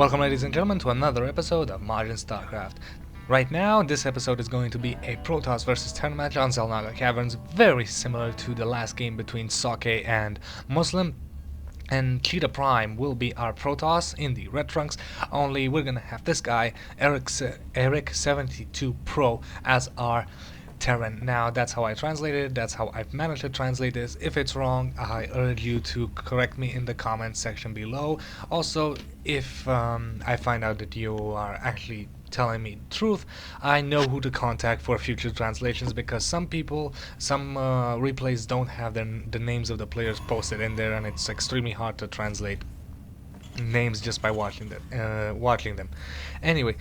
Welcome, ladies and gentlemen, to another episode of Majin Starcraft. Right now, this episode is going to be a Protoss versus Terran match on Xel'Naga Caverns, very similar to the last game between Sake and Muslim. And ChiTaPrime will be our Protoss in the red trunks, only we're gonna have this guy, Erik72Pro, as our Terran. Now, that's how I translated it, that's how I've managed to translate this. If it's wrong, I urge you to correct me in the comments section below. Also, if I find out that you are actually telling me the truth, I know who to contact for future translations, because some replays don't have the names of the players posted in there, and it's extremely hard to translate names just by watching them. Anyway,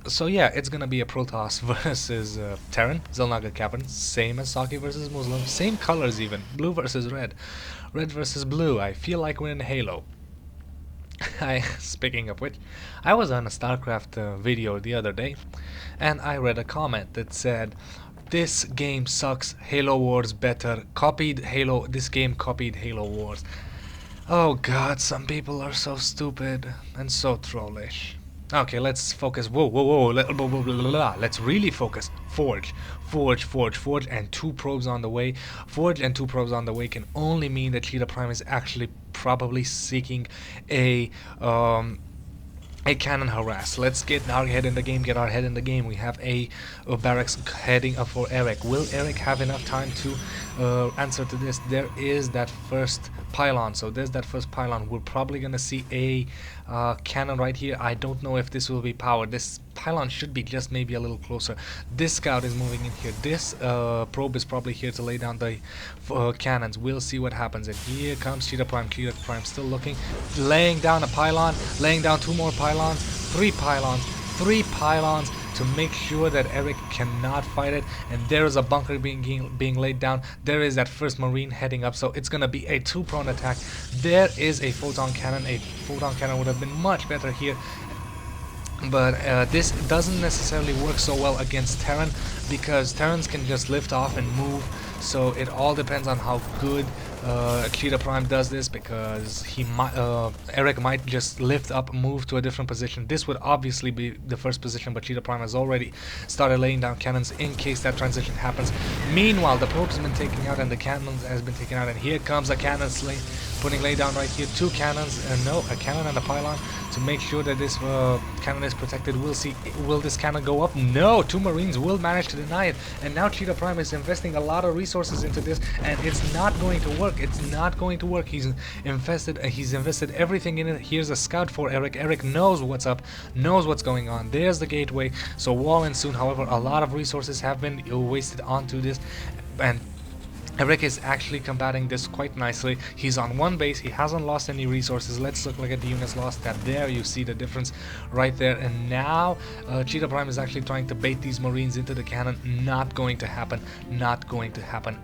so yeah, it's gonna be a Protoss versus Terran, Xel'Naga Caverns, same as Sake versus Muslim, same colors even, blue versus red versus blue. I feel like we're in Halo. Speaking of which, I was on a Starcraft video the other day, and I read a comment that said, "This game sucks. Halo Wars better. This game copied Halo Wars." Oh god, some people are so stupid and so trollish. Okay, let's focus. Whoa. Let's really focus. Forge, and two probes on the way. Forge and two probes on the way can only mean that ChiTaPrime is actually probably seeking a cannon harass. Let's get our head in the game. We have a barracks heading up for Erik. Will Erik have enough time to answer to this? There is that first pylon. So there's that first pylon. We're probably gonna see a cannon right here. I don't know if this will be powered. This pylon should be just maybe a little closer. This scout is moving in here. This probe is probably here to lay down the cannons. We'll see what happens. And here comes ChiTaPrime. ChiTaPrime still looking, laying down a pylon, laying down two more pylons, three pylons to make sure that Erik cannot fight it. And there is a bunker being laid down. There is that first marine heading up, so it's gonna be a two-prone attack. There is a photon cannon. A photon cannon would have been much better here, but this doesn't necessarily work so well against Terran, because Terrans can just lift off and move. So it all depends on how good ChiTaPrime does this, because Erik might just lift up, move to a different position. This would obviously be the first position, but ChiTaPrime has already started laying down cannons in case that transition happens. Meanwhile, the probe has been taken out and the cannons has been taken out, and here comes a cannon laid down right here. Two cannons, a cannon and a pylon to make sure that this cannon is protected. We'll see, will this cannon go up? No, two marines will manage to deny it, and now ChiTaPrime is investing a lot of resources into this, and it's not going to work. He's invested everything in it. Here's a scout for Erik. Erik knows what's up, knows what's going on. There's the gateway, so wall in soon. However, a lot of resources have been wasted onto this, and Erik is actually combating this quite nicely. He's on one base, he hasn't lost any resources. Let's look at the units lost tab. There you see the difference right there. And now ChiTaPrime is actually trying to bait these marines into the cannon. Not going to happen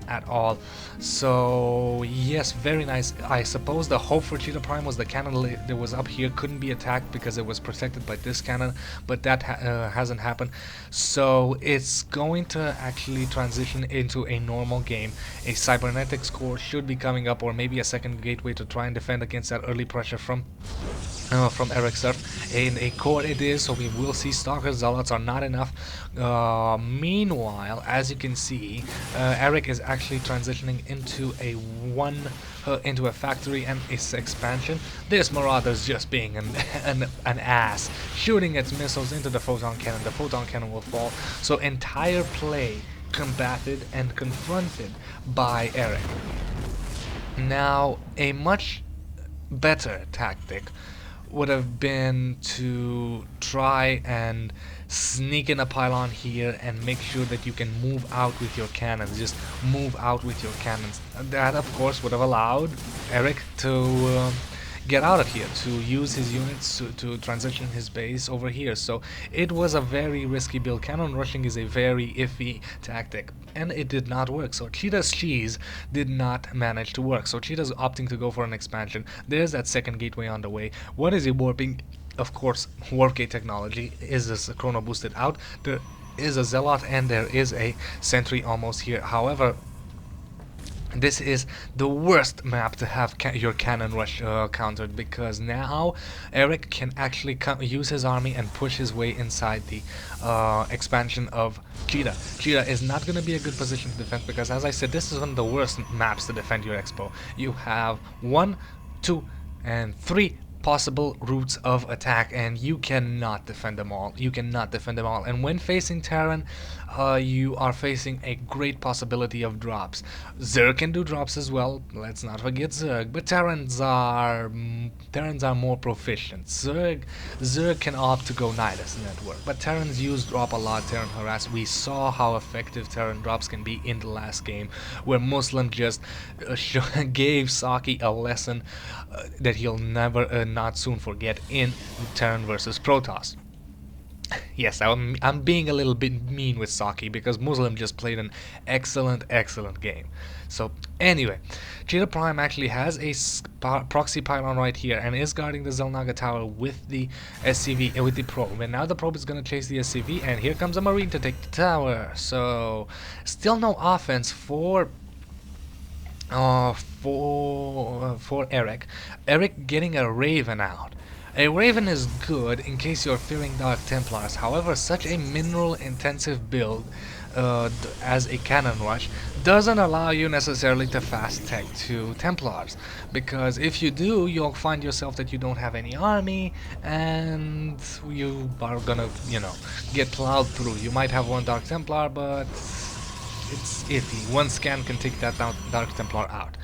at all. So yes, very nice. I suppose the hope for ChiTaPrime was the cannon that was up here couldn't be attacked because it was protected by this cannon, but that hasn't happened. So it's going to actually transition into a normal game. A cybernetics core should be coming up, or maybe a second gateway to try and defend against that early pressure from Erik's turf. In a core it is, so we will see Stalker Zealots are not enough. Meanwhile, as you can see, Erik is actually transitioning into into a factory and its expansion. This Marauder's just being an ass, shooting its missiles into the photon cannon. The photon cannon will fall. So entire play combated and confronted by Erik. Now, a much better tactic would have been to try and sneak in a pylon here and make sure that you can move out with your cannons. Just move out with your cannons. That, of course, would have allowed Erik to get out of here, to use his units to transition his base over here. So it was a very risky build. Cannon rushing is a very iffy tactic, and it did not work. So Cheetah's cheese did not manage to work. So Cheetah's opting to go for an expansion. There's that second gateway on the way. What is he warping? Of course, warp gate technology. Is this chrono boosted out? There is a zealot and there is a sentry almost here. However, This is the worst map to have your cannon rush countered, because now Eric can actually use his army and push his way inside the expansion of Cheetah. Cheetah is not going to be a good position to defend, because as I said, this is one of the worst maps to defend your expo. You have 1, 2, and 3 possible routes of attack, and you cannot defend them all. You cannot defend them all. And when facing Terran, you are facing a great possibility of drops. Zerg can do drops as well. Let's not forget Zerg. But Terrans are more proficient. Zerg can opt to go Nidus network, but Terrans use drop a lot. Terran harass. We saw how effective Terran drops can be in the last game, where Muslim just gave Saki a lesson that he'll never not soon forget in Terran versus Protoss. Yes, I'm being a little bit mean with Saki, because Muslim just played an excellent game. So anyway, ChiTaPrime actually has a proxy pylon right here and is guarding the Xel'Naga tower with the SCV, with the probe. And now the probe is going to chase the SCV, and here comes a Marine to take the tower. So still no offense for Eric. Eric getting a Raven out. A Raven is good in case you're fearing Dark Templars. However, such a mineral intensive build as a cannon rush doesn't allow you necessarily to fast tech to Templars, because if you do, you'll find yourself that you don't have any army and you are gonna, get plowed through. You might have one Dark Templar, but it's iffy. One scan can take that Dark Templar out.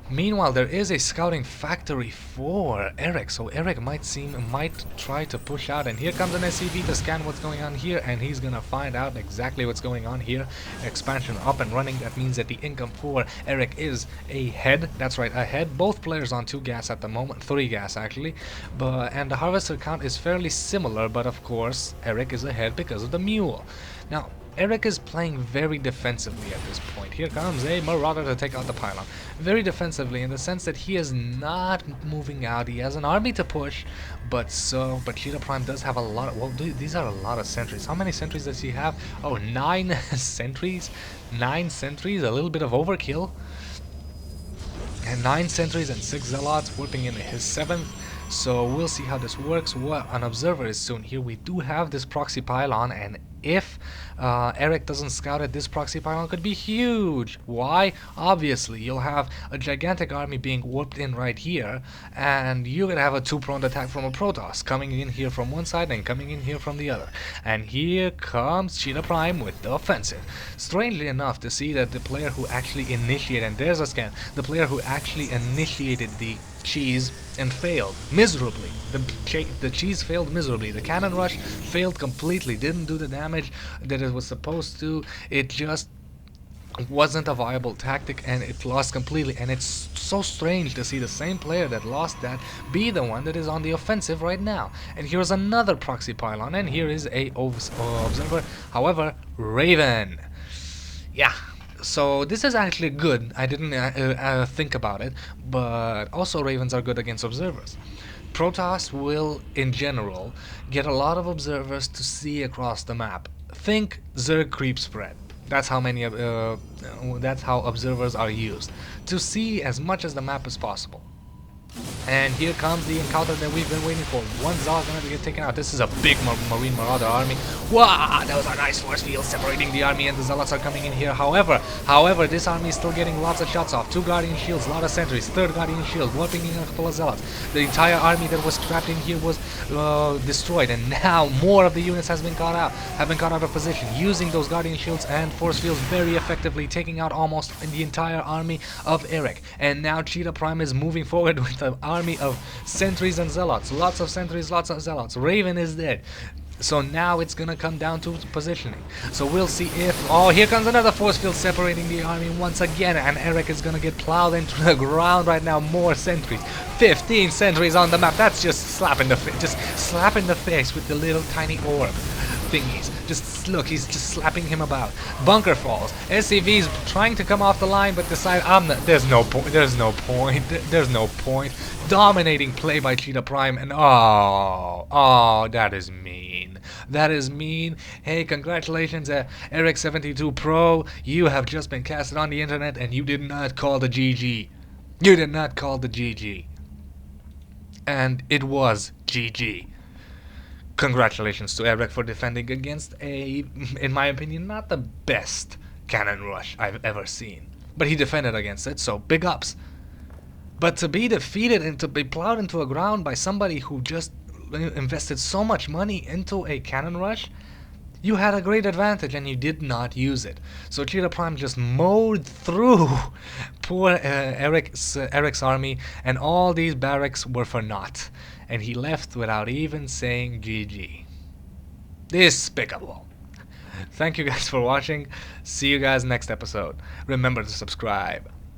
Meanwhile, there is a scouting factory for Eric, so Eric might try to push out, and here comes an SCV to scan what's going on here, and he's gonna find out exactly what's going on here. Expansion up and running. That means that the income for Eric is ahead. That's right, ahead. Both players on 2 gas at the moment, 3 gas actually, and the harvester count is fairly similar, but of course Eric is ahead because of the mule. Now, Eric is playing very defensively at this point. Here comes a Marauder to take out the pylon. Very defensively in the sense that he is not moving out. He has an army to push, but ChiTaPrime does have a lot of, well, these are a lot of sentries. How many sentries does he have? Oh, 9 sentries? 9 sentries? A little bit of overkill. And 9 sentries and 6 zealots warping in his 7th. So we'll see how this works. What an observer is soon. Here we do have this proxy pylon, and if Eric doesn't scout it, this proxy pylon could be huge. Why? Obviously, you'll have a gigantic army being warped in right here, and you're gonna have a 2-pronged attack from a Protoss coming in here from one side and coming in here from the other. And here comes ChiTaPrime with the offensive. Strangely enough, to see that the player who actually initiated, and there's a scan, the player who actually initiated the cheese and failed miserably. The cheese failed miserably. The cannon rush failed completely. Didn't do the damage that it was supposed to. It just wasn't a viable tactic, and it lost completely. And it's so strange to see the same player that lost that be the one that is on the offensive right now. And here's another proxy pylon, and here is a observer. However, Raven. Yeah. So this is actually good. I didn't think about it, but also Ravens are good against observers. Protoss will, in general, get a lot of observers to see across the map. Think Zerg creep spread. That's how many. That's how observers are used, to see as much as the map as possible. And here comes the encounter that we've been waiting for. One Zog gonna get taken out. This is a big Marine Marauder army. Wow, those are nice force fields separating the army, and the Zealots are coming in here. However, this army is still getting lots of shots off. 2 Guardian Shields, a lot of sentries, 3rd Guardian Shield, warping in a couple of Zealots. The entire army that was trapped in here was destroyed, and now more of the units have been caught out of position, using those Guardian Shields and force fields very effectively, taking out almost the entire army of Eric. And now ChiTaPrime is moving forward with an army of sentries and zealots. Lots of sentries, lots of zealots. Raven is dead. So now it's gonna come down to positioning. So we'll see if... Oh, here comes another force field separating the army once again, and Eric is gonna get plowed into the ground right now. More sentries. 15 sentries on the map. That's just slap in the face. Just slap in the face with the little tiny orb. thingies. Just look, he's just slapping him about. Bunker falls. SCV's trying to come off the line, but decide I'm not. There's no point. There's no point. There's no point. Dominating play by ChiTaPrime, and oh, that is mean. That is mean. Hey, congratulations, Eric72Pro. You have just been casted on the internet, and you did not call the GG. You did not call the GG. And it was GG. Congratulations to Eric for defending against a, in my opinion, not the best cannon rush I've ever seen. But he defended against it, so big ups. But to be defeated and to be plowed into a ground by somebody who just invested so much money into a cannon rush, you had a great advantage and you did not use it. So ChiTaPrime just mowed through poor Eric's army, and all these barracks were for naught. And he left without even saying GG. Despicable. Thank you guys for watching. See you guys next episode. Remember to subscribe.